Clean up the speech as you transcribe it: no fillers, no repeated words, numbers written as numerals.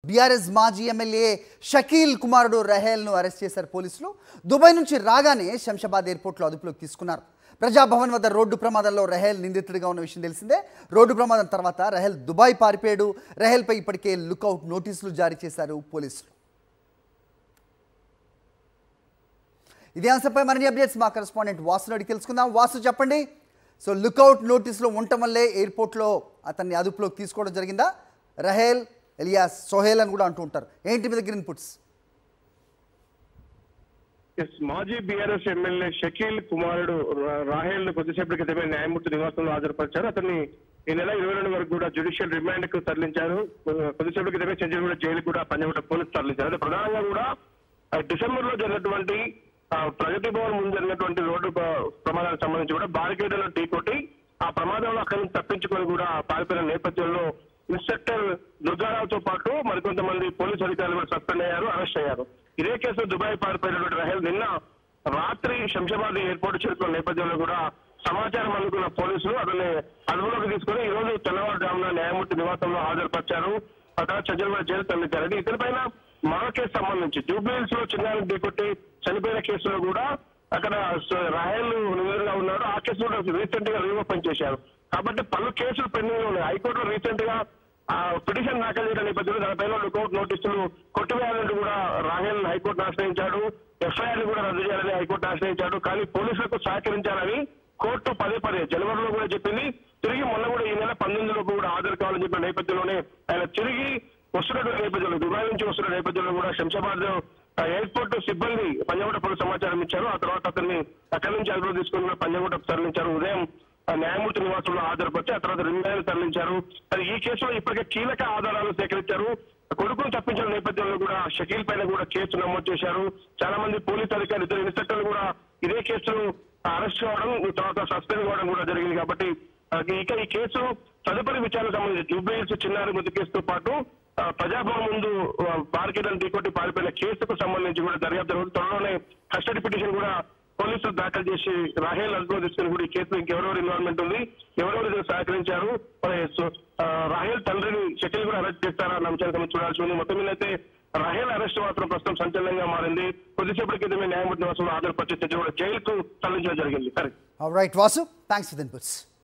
BRS మాజీ MLA Shakeel కుమారుడు రహేల్ను arrest చేశారు పోలీసులు. దుబాయ్ నుంచి రాగానే శంషాబాద్ ఎయిర్పోర్ట్లో అదుపులోకి తీసుకున్నారు. ప్రజాభవన్ వద్ద రోడ్డు ప్రమాదంలో రహేల్ నిందితుడిగా ఉన్న విషయం తెలిసిందే. రోడ్డు ప్రమాదం తర్వాత రహేల్ దుబాయ్ పారిపోయాడు. రహేల్పై ఇప్పటికే లుకౌట్ నోటీసులు జారీ చేశారు పోలీసులు. ఇదే అంశంపై మరిన్ని అప్డేట్స్ మా కరెస్పాండెంట్ వాసు అడిగి తెలుసుకుందాం. వాసు, చెప్పండి. సో లుకౌట్ నోటీసులో ఉండటం వల్లే ఎయిర్పోర్ట్లో అతన్ని అదుపులోకి తీసుకోవడం జరిగిందా? రహేల్ ఎలియాస్ సోహేల్ అని కూడా అంటూ ఉంటారు. ఏంటి మీ దగ్గర ఇన్పుట్స్? మాజీ బీఆర్ఎస్ ఎమ్మెల్యే షకీల్ కుమారుడు రాహేల్ ను కొద్దిసేపటి క్రితమే న్యాయమూర్తి నివాసంలో హాజరుపరిచారు. అతన్ని ఈ నెల 22 వరకు కూడా జ్యుడిషియల్ రిమాండ్ కు తరలించారు. కొద్దిసేపటి క్రితమే చెంచల్గూడ జైలు కూడా పంజాగుట్ట పోలీసు తరలించారు. అయితే ప్రధానంగా కూడా డిసెంబర్ లో జరిగినటువంటి ప్రగతి భవన్ ముందు జరిగినటువంటి రోడ్డు ప్రమాదానికి సంబంధించి కూడా బారికేడ్లను ఢీకొట్టి ఆ ప్రమాదంలో అక్కడి నుంచి తప్పించుకొని కూడా పారిపోయిన నేపథ్యంలో ఇన్స్పెక్టర్ దుర్గారావుతో పాటు మరికొంతమంది పోలీసు అధికారులు కూడా సస్పెండ్ అయ్యారు, అరెస్ట్ అయ్యారు. ఇదే కేసులో దుబాయ్ పారిపోయినటువంటి రహేల్ నిన్న రాత్రి శంషాబాద్ ఎయిర్పోర్ట్ చేరుకున్న నేపథ్యంలో కూడా సమాచారం అందుకున్న పోలీసులు అతన్ని అదుపులోకి తీసుకుని ఈ రోజు తెల్లవారుజామున న్యాయమూర్తి నివాసంలో హాజరుపరిచారు. ఆ తర్వాత చెంచల్గూడ జైలు తరలించారు. ఇతనిపైన మరో కేసు సంబంధించి జూబ్లీహిల్స్ లో చిన్నారిని ఢీకొట్టి చనిపోయిన కేసులో కూడా అక్కడ రాహేల్ నివేదికగా ఉన్నాడు. ఆ కేసు కూడా రీసెంట్ గా రీఓపెన్ చేశారు. కాబట్టి పలు కేసులు పెండింగ్ లో ఉన్నాయి. హైకోర్టులో రీసెంట్ గా పిటిషన్ దాఖలు చేయడం నేపథ్యంలో దానిపైన లుకౌట్ నోటీసులు కొట్టివేయాలంటూ కూడా రాహేల్ హైకోర్టును ఆశ్రయించాడు. ఎఫ్ఐఆర్ కూడా రద్దు చేయాలని హైకోర్టును ఆశ్రయించాడు. కానీ పోలీసులకు సహకరించాలని కోర్టు పదే జనవరిలో కూడా చెప్పింది. తిరిగి మొన్న కూడా ఈ నెల 19 లోపు కూడా హాజరు కావాలని చెప్పిన నేపథ్యంలోనే ఆయన తిరిగి వస్తున్నటువంటి నేపథ్యంలో దుబాయ్ నుంచి వస్తున్న నేపథ్యంలో కూడా శంషాబాద్ ఎయిర్పోర్ట్ సిబ్బంది పంజాగుట్ట పోలీసు సమాచారం ఇచ్చారు. ఆ తర్వాత అతన్ని అక్కడి నుంచి అదుపులో తీసుకుని పంజాగుట్టకు తరలించారు. ఉదయం న్యాయమూర్తి నివాసంలో హాజరుపరిచి ఆ తర్వాత రిమాండ్ తరలించారు. మరి ఈ కేసులో ఇప్పటికే కీలక ఆధారాలు సేకరించారు. కొడుకును తప్పించిన నేపథ్యంలో కూడా షకీల్ పైన కూడా కేసు నమోదు చేశారు. చాలా మంది పోలీసు అధికారులు, ఇద్దరు ఇన్స్పెక్టర్లు కూడా ఇదే కేసులో అరెస్ట్ కావడం, తర్వాత సస్పెండ్ కావడం కూడా జరిగింది. కాబట్టి ఇక ఈ కేసు తదుపరి విచారణకు సంబంధించి జూబ్లీహిల్స్ చిన్నారి మృతి కేసుతో పాటు ప్రజాభవన్ ముందు బారికేడ్లను ఢీకొట్టి పారిపోయిన కేసుకు సంబంధించి కూడా దర్యాప్తు త్వరలోనే కస్టడీ పిటిషన్ కూడా పోలీసులు దాఖలు చేసి రాహేల్ అదుపులో తీసుకుని కూడా ఈ కేసులో ఇంకెవరెవరు ఇన్వాల్వ్మెంట్ ఉంది, ఎవరెవరు సహకరించారు, రాహేల్ తండ్రిని షకీల్ కూడా అరెస్ట్ చేస్తారా అన్న అంశానికి సంబంధించి చూడాల్సి ఉంది. మొత్తం మీద అయితే రాహేల్ అరెస్ట్ మాత్రం ప్రస్తుతం సంచలనంగా మారింది. కొద్దిసేపటి క్రితమే న్యాయమూర్తి నివాసంలో హాజరుపరిచి కూడా జైలుకు తరలించడం జరిగింది. Right Vasu, thanks for the inputs.